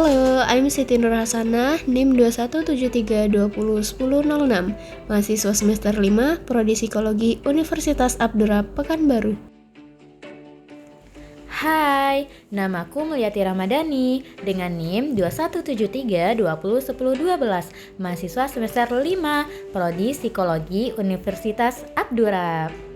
Halo, I'm Siti Nurhasanah, NIM 2173201006, mahasiswa semester 5, Prodi Psikologi Universitas Abdurrahman Pekanbaru. Hai, namaku Mulyati Ramadhani dengan NIM 2173201012, mahasiswa semester 5, Prodi Psikologi Universitas Abdurrahman.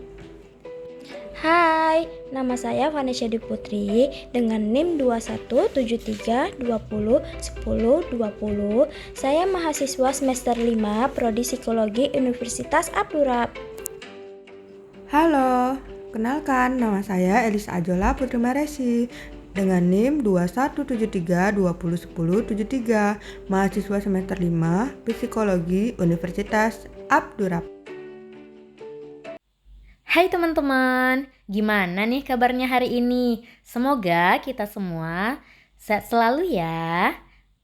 Hai, nama saya Vanessa Diputri dengan NIM 217320101020. Saya mahasiswa semester 5 Prodi Psikologi Universitas Abdurrahman. Halo, kenalkan nama saya Elisa Ajola Putri Maresi dengan NIM 2173201073, mahasiswa semester 5 Psikologi Universitas Abdurrahman. Hai teman-teman, gimana nih kabarnya hari ini? Semoga kita semua sehat selalu ya.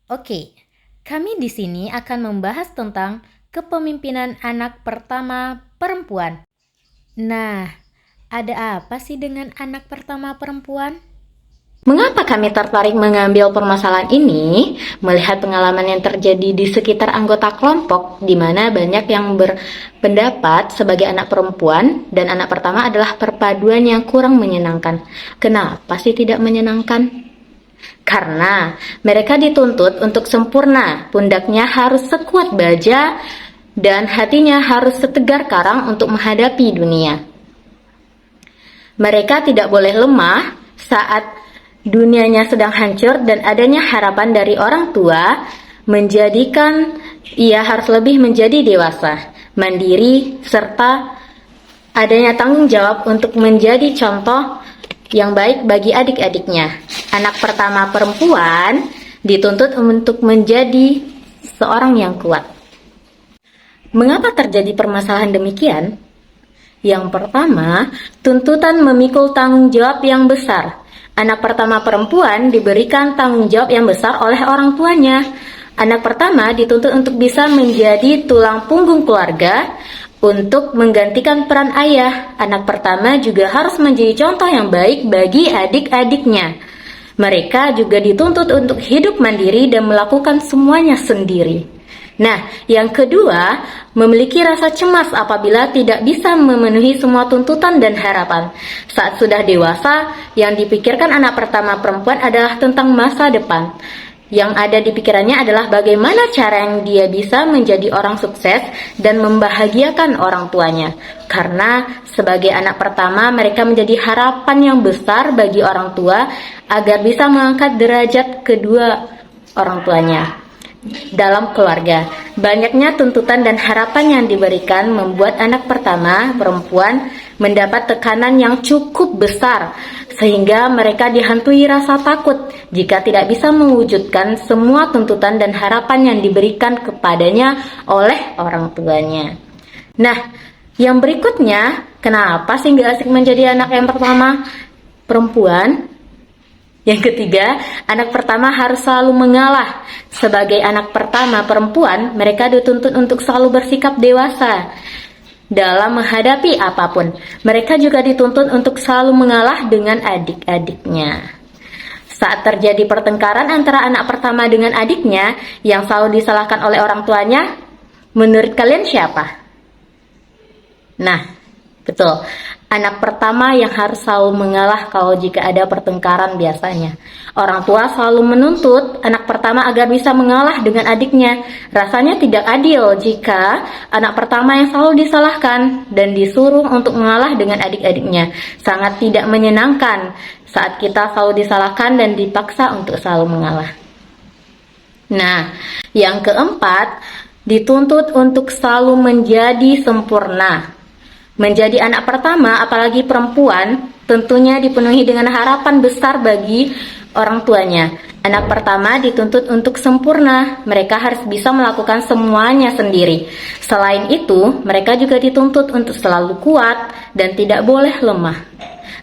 Oke, kami di sini akan membahas tentang kepemimpinan anak pertama perempuan. Nah, ada apa sih dengan anak pertama perempuan? Mengapa kami tertarik mengambil permasalahan ini? Melihat pengalaman yang terjadi di sekitar anggota kelompok, di mana banyak yang berpendapat sebagai anak perempuan dan anak pertama adalah perpaduan yang kurang menyenangkan. Kenapa sih tidak menyenangkan? Karena mereka dituntut untuk sempurna, pundaknya harus sekuat baja dan hatinya harus setegar karang untuk menghadapi dunia. Mereka tidak boleh lemah saat dunianya sedang hancur dan adanya harapan dari orang tua menjadikan ia harus lebih menjadi dewasa, mandiri, serta adanya tanggung jawab untuk menjadi contoh yang baik bagi adik-adiknya. Anak pertama perempuan dituntut untuk menjadi seorang yang kuat. Mengapa terjadi permasalahan demikian? Yang pertama, tuntutan memikul tanggung jawab yang besar. Anak pertama perempuan diberikan tanggung jawab yang besar oleh orang tuanya. Anak pertama dituntut untuk bisa menjadi tulang punggung keluarga untuk menggantikan peran ayah. Anak pertama juga harus menjadi contoh yang baik bagi adik-adiknya. Mereka juga dituntut untuk hidup mandiri dan melakukan semuanya sendiri. Nah, yang kedua, memiliki rasa cemas apabila tidak bisa memenuhi semua tuntutan dan harapan. Saat sudah dewasa, yang dipikirkan anak pertama perempuan adalah tentang masa depan. Yang ada di pikirannya adalah bagaimana cara yang dia bisa menjadi orang sukses dan membahagiakan orang tuanya. Karena sebagai anak pertama, mereka menjadi harapan yang besar bagi orang tua agar bisa mengangkat derajat kedua orang tuanya dalam keluarga. Banyaknya tuntutan dan harapan yang diberikan membuat anak pertama perempuan mendapat tekanan yang cukup besar, sehingga mereka dihantui rasa takut jika tidak bisa mewujudkan semua tuntutan dan harapan yang diberikan kepadanya oleh orang tuanya. Nah, yang berikutnya, kenapa sih nggak asik menjadi anak yang pertama perempuan? Yang ketiga, anak pertama harus selalu mengalah. Sebagai anak pertama perempuan, mereka dituntut untuk selalu bersikap dewasa dalam menghadapi apapun. Mereka juga dituntut untuk selalu mengalah dengan adik-adiknya. Saat terjadi pertengkaran antara anak pertama dengan adiknya yang selalu disalahkan oleh orang tuanya, menurut kalian siapa? Nah, betul. Anak pertama yang harus selalu mengalah kalau jika ada pertengkaran biasanya. Orang tua selalu menuntut anak pertama agar bisa mengalah dengan adiknya. Rasanya tidak adil jika anak pertama yang selalu disalahkan dan disuruh untuk mengalah dengan adik-adiknya. Sangat tidak menyenangkan saat kita selalu disalahkan dan dipaksa untuk selalu mengalah. Nah, yang keempat, dituntut untuk selalu menjadi sempurna. Menjadi anak pertama, apalagi perempuan, tentunya dipenuhi dengan harapan besar bagi orang tuanya. Anak pertama dituntut untuk sempurna, mereka harus bisa melakukan semuanya sendiri. Selain itu, mereka juga dituntut untuk selalu kuat dan tidak boleh lemah.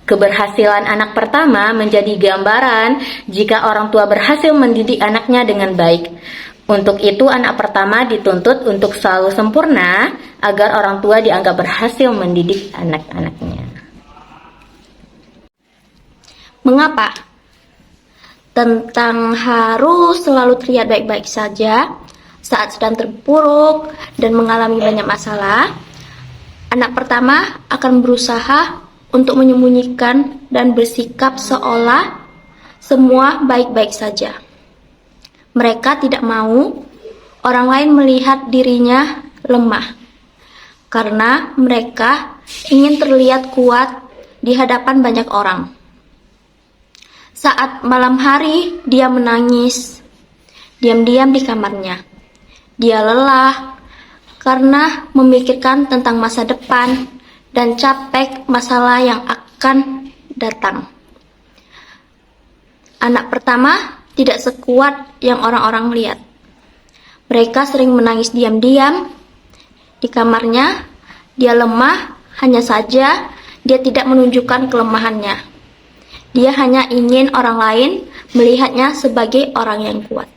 Keberhasilan anak pertama menjadi gambaran jika orang tua berhasil mendidik anaknya dengan baik. Untuk itu, anak pertama dituntut untuk selalu sempurna agar orang tua dianggap berhasil mendidik anak-anaknya. Mengapa? tentang harus selalu terlihat baik-baik saja saat sedang terpuruk dan mengalami banyak masalah, anak pertama akan berusaha untuk menyembunyikan dan bersikap seolah semua baik-baik saja. Mereka tidak mau orang lain melihat dirinya lemah, karena mereka ingin terlihat kuat di hadapan banyak orang. Saat malam hari, dia menangis diam-diam di kamarnya. Dia lelah karena memikirkan tentang masa depan dan capek masalah yang akan datang. Anak pertama tidak sekuat yang orang-orang lihat. Mereka sering menangis diam-diam di kamarnya. Dia lemah, hanya saja dia tidak menunjukkan kelemahannya. Dia hanya ingin orang lain melihatnya sebagai orang yang kuat.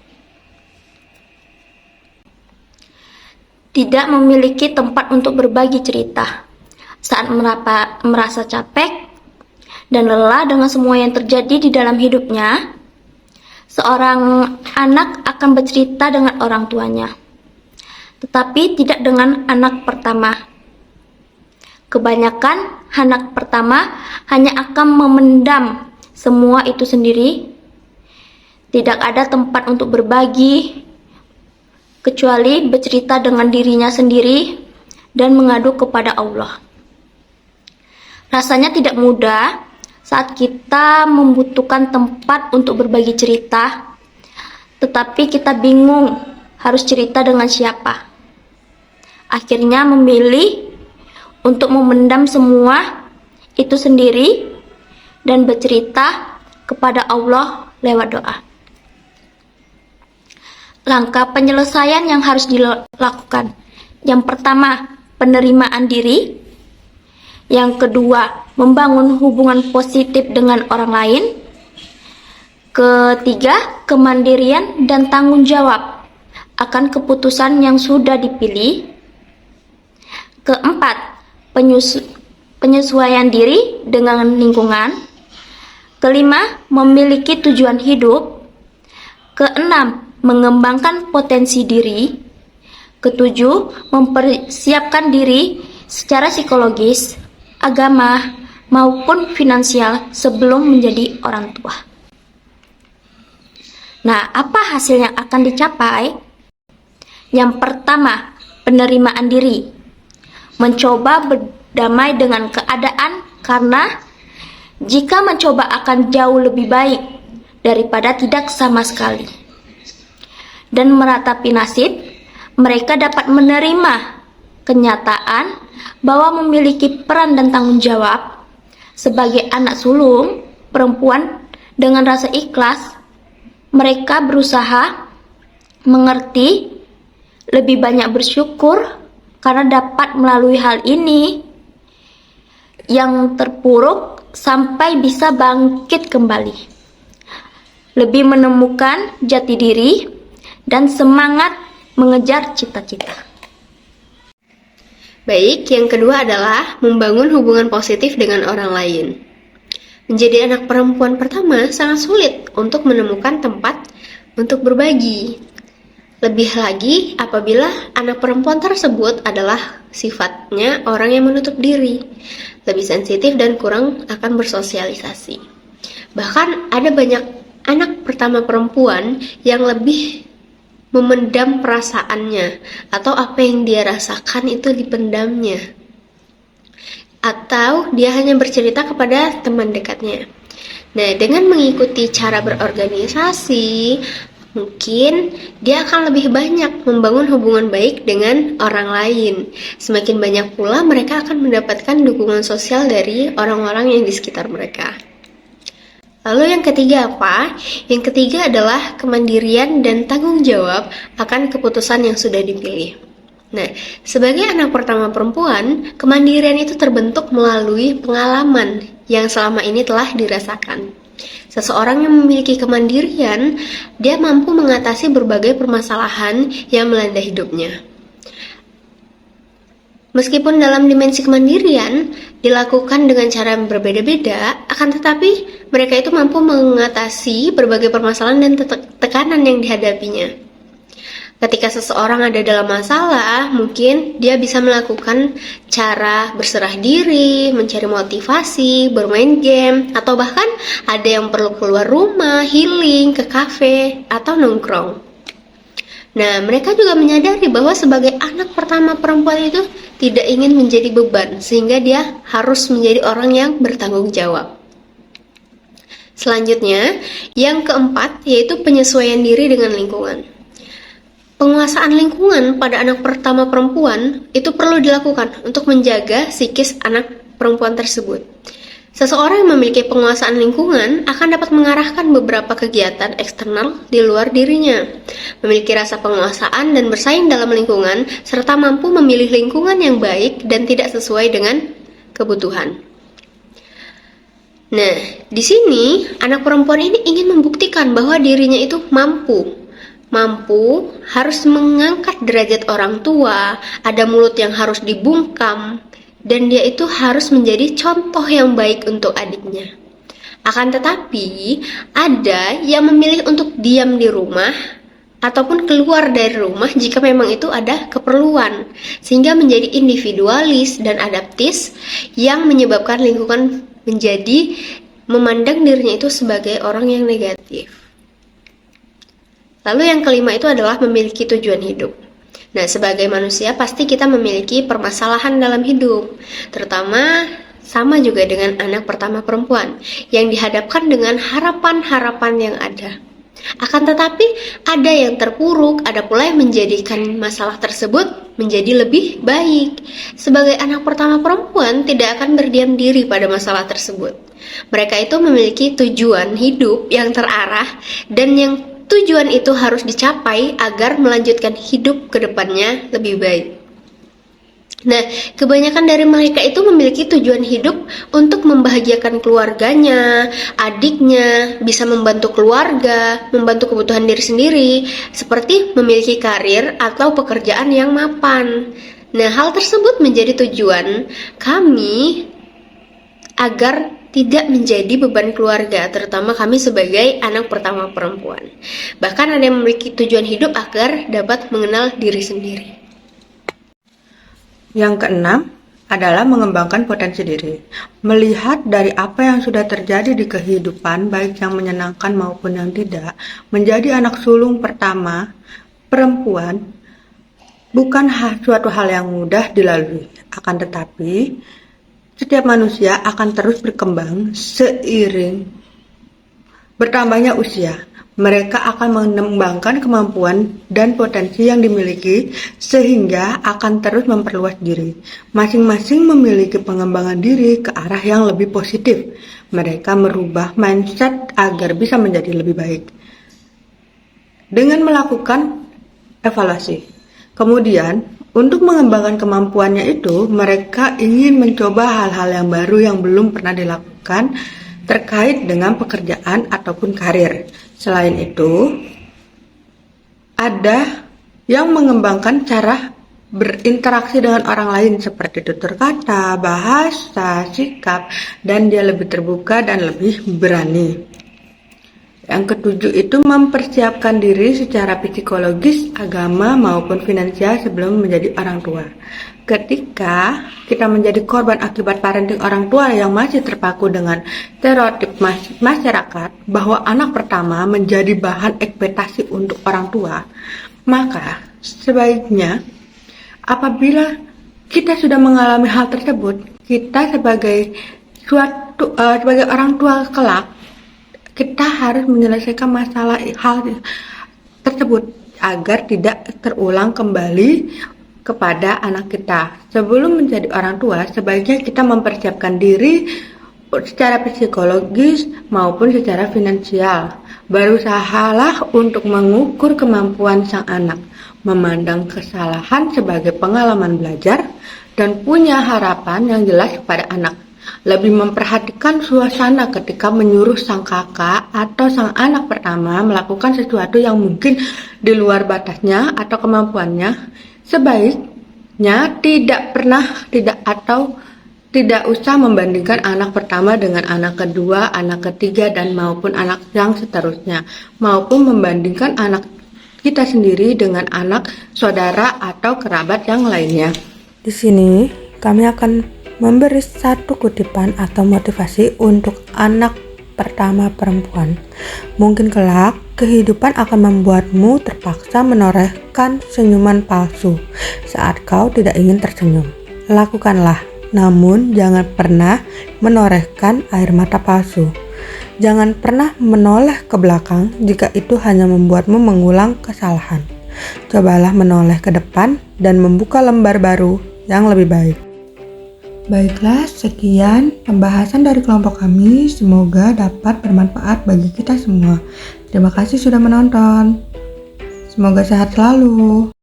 Tidak memiliki tempat untuk berbagi cerita. Saat merasa capek dan lelah dengan semua yang terjadi di dalam hidupnya, seorang anak akan bercerita dengan orang tuanya, tetapi tidak dengan anak pertama. Kebanyakan anak pertama hanya akan memendam semua itu sendiri. Tidak ada tempat untuk berbagi, kecuali bercerita dengan dirinya sendiri dan mengadu kepada Allah. Rasanya tidak mudah saat kita membutuhkan tempat untuk berbagi cerita, tetapi kita bingung harus cerita dengan siapa. Akhirnya memilih untuk memendam semua itu sendiri dan bercerita kepada Allah lewat doa. Langkah penyelesaian yang harus dilakukan. Yang pertama, penerimaan diri. Yang kedua, membangun hubungan positif dengan orang lain. Ketiga, kemandirian dan tanggung jawab akan keputusan yang sudah dipilih. Keempat, penyesuaian diri dengan lingkungan. Kelima, memiliki tujuan hidup. Keenam, mengembangkan potensi diri. Ketujuh, mempersiapkan diri secara psikologis, agama, maupun finansial sebelum menjadi orang tua. Nah, apa hasil yang akan dicapai? Yang pertama, penerimaan diri. Mencoba berdamai dengan keadaan, karena jika mencoba akan jauh lebih baik daripada tidak sama sekali. Dan meratapi nasib, mereka dapat menerima kenyataan bahwa memiliki peran dan tanggung jawab sebagai anak sulung perempuan. Dengan rasa ikhlas, mereka berusaha mengerti, lebih banyak bersyukur karena dapat melalui hal ini yang terpuruk sampai bisa bangkit kembali, lebih menemukan jati diri dan semangat mengejar cita-cita. Baik, yang kedua adalah membangun hubungan positif dengan orang lain. Menjadi anak perempuan pertama sangat sulit untuk menemukan tempat untuk berbagi. Lebih lagi apabila anak perempuan tersebut adalah sifatnya orang yang menutup diri, lebih sensitif dan kurang akan bersosialisasi. Bahkan ada banyak anak pertama perempuan yang lebih memendam perasaannya, atau apa yang dia rasakan itu dipendamnya, atau dia hanya bercerita kepada teman dekatnya. Nah, dengan mengikuti cara berorganisasi, mungkin dia akan lebih banyak membangun hubungan baik dengan orang lain. Semakin banyak pula mereka akan mendapatkan dukungan sosial dari orang-orang yang di sekitar mereka. Lalu yang ketiga apa? Yang ketiga adalah kemandirian dan tanggung jawab akan keputusan yang sudah dipilih. Nah, sebagai anak pertama perempuan, kemandirian itu terbentuk melalui pengalaman yang selama ini telah dirasakan. Seseorang yang memiliki kemandirian, dia mampu mengatasi berbagai permasalahan yang melanda hidupnya. Meskipun dalam dimensi kemandirian dilakukan dengan cara yang berbeda-beda, akan tetapi mereka itu mampu mengatasi berbagai permasalahan dan tekanan yang dihadapinya. Ketika seseorang ada dalam masalah, mungkin dia bisa melakukan cara berserah diri, mencari motivasi, bermain game, atau bahkan ada yang perlu keluar rumah, healing, ke kafe, atau nongkrong. Nah, mereka juga menyadari bahwa sebagai anak pertama perempuan itu tidak ingin menjadi beban, sehingga dia harus menjadi orang yang bertanggung jawab. Selanjutnya, yang keempat yaitu penyesuaian diri dengan lingkungan. Penguasaan lingkungan pada anak pertama perempuan itu perlu dilakukan untuk menjaga psikis anak perempuan tersebut. Seseorang yang memiliki penguasaan lingkungan akan dapat mengarahkan beberapa kegiatan eksternal di luar dirinya, memiliki rasa penguasaan dan bersaing dalam lingkungan, serta mampu memilih lingkungan yang baik dan tidak sesuai dengan kebutuhan. Nah, di sini anak perempuan ini ingin membuktikan bahwa dirinya itu mampu harus mengangkat derajat orang tua, ada mulut yang harus dibungkam, dan dia itu harus menjadi contoh yang baik untuk adiknya. Akan tetapi, ada yang memilih untuk diam di rumah ataupun keluar dari rumah jika memang itu ada keperluan, sehingga menjadi individualis dan adaptis yang menyebabkan lingkungan menjadi memandang dirinya itu sebagai orang yang negatif. Lalu yang kelima itu adalah memiliki tujuan hidup. Nah, sebagai manusia pasti kita memiliki permasalahan dalam hidup, terutama sama juga dengan anak pertama perempuan yang dihadapkan dengan harapan-harapan yang ada. Akan tetapi ada yang terpuruk, ada pula yang menjadikan masalah tersebut menjadi lebih baik. Sebagai anak pertama perempuan tidak akan berdiam diri pada masalah tersebut. Mereka itu memiliki tujuan hidup yang terarah dan yang tujuan itu harus dicapai agar melanjutkan hidup ke depannya lebih baik. Nah, kebanyakan dari mereka itu memiliki tujuan hidup untuk membahagiakan keluarganya, adiknya, bisa membantu keluarga, membantu kebutuhan diri sendiri, seperti memiliki karir atau pekerjaan yang mapan. Nah, hal tersebut menjadi tujuan kami agar tidak menjadi beban keluarga, terutama kami sebagai anak pertama perempuan. Bahkan ada yang memiliki tujuan hidup agar dapat mengenal diri sendiri. Yang keenam adalah mengembangkan potensi diri. Melihat dari apa yang sudah terjadi di kehidupan, baik yang menyenangkan maupun yang tidak, menjadi anak sulung pertama perempuan bukan suatu hal yang mudah dilalui. Akan tetapi, setiap manusia akan terus berkembang seiring bertambahnya usia. Mereka akan mengembangkan kemampuan dan potensi yang dimiliki sehingga akan terus memperluas diri. Masing-masing memiliki pengembangan diri ke arah yang lebih positif. Mereka merubah mindset agar bisa menjadi lebih baik dengan melakukan evaluasi. Kemudian, untuk mengembangkan kemampuannya itu, mereka ingin mencoba hal-hal yang baru yang belum pernah dilakukan terkait dengan pekerjaan ataupun karir. Selain itu, ada yang mengembangkan cara berinteraksi dengan orang lain seperti tutur kata, bahasa, sikap, dan dia lebih terbuka dan lebih berani. Yang ketujuh itu mempersiapkan diri secara psikologis, agama, maupun finansial sebelum menjadi orang tua. Ketika kita menjadi korban akibat parenting orang tua yang masih terpaku dengan stereotip masyarakat bahwa anak pertama menjadi bahan ekspektasi untuk orang tua, maka sebaiknya apabila kita sudah mengalami hal tersebut, kita sebagai orang tua kelak, kita harus menyelesaikan masalah hal tersebut agar tidak terulang kembali kepada anak kita. Sebelum menjadi orang tua, sebaiknya kita mempersiapkan diri secara psikologis maupun secara finansial. Berusahalah untuk mengukur kemampuan sang anak, memandang kesalahan sebagai pengalaman belajar, dan punya harapan yang jelas kepada anak. Lebih memperhatikan suasana ketika menyuruh sang kakak atau sang anak pertama melakukan sesuatu yang mungkin di luar batasnya atau kemampuannya. tidak usah membandingkan anak pertama dengan anak kedua, anak ketiga, dan maupun anak yang seterusnya, maupun membandingkan anak kita sendiri dengan anak saudara atau kerabat yang lainnya. Di sini kami akan memberi satu kutipan atau motivasi untuk anak pertama perempuan. Mungkin kelak kehidupan akan membuatmu terpaksa menorehkan senyuman palsu saat kau tidak ingin tersenyum. Lakukanlah, namun jangan pernah menorehkan air mata palsu. Jangan pernah menoleh ke belakang jika itu hanya membuatmu mengulang kesalahan. Cobalah menoleh ke depan dan membuka lembar baru yang lebih baik. Baiklah, sekian pembahasan dari kelompok kami. Semoga dapat bermanfaat bagi kita semua. Terima kasih sudah menonton. Semoga sehat selalu.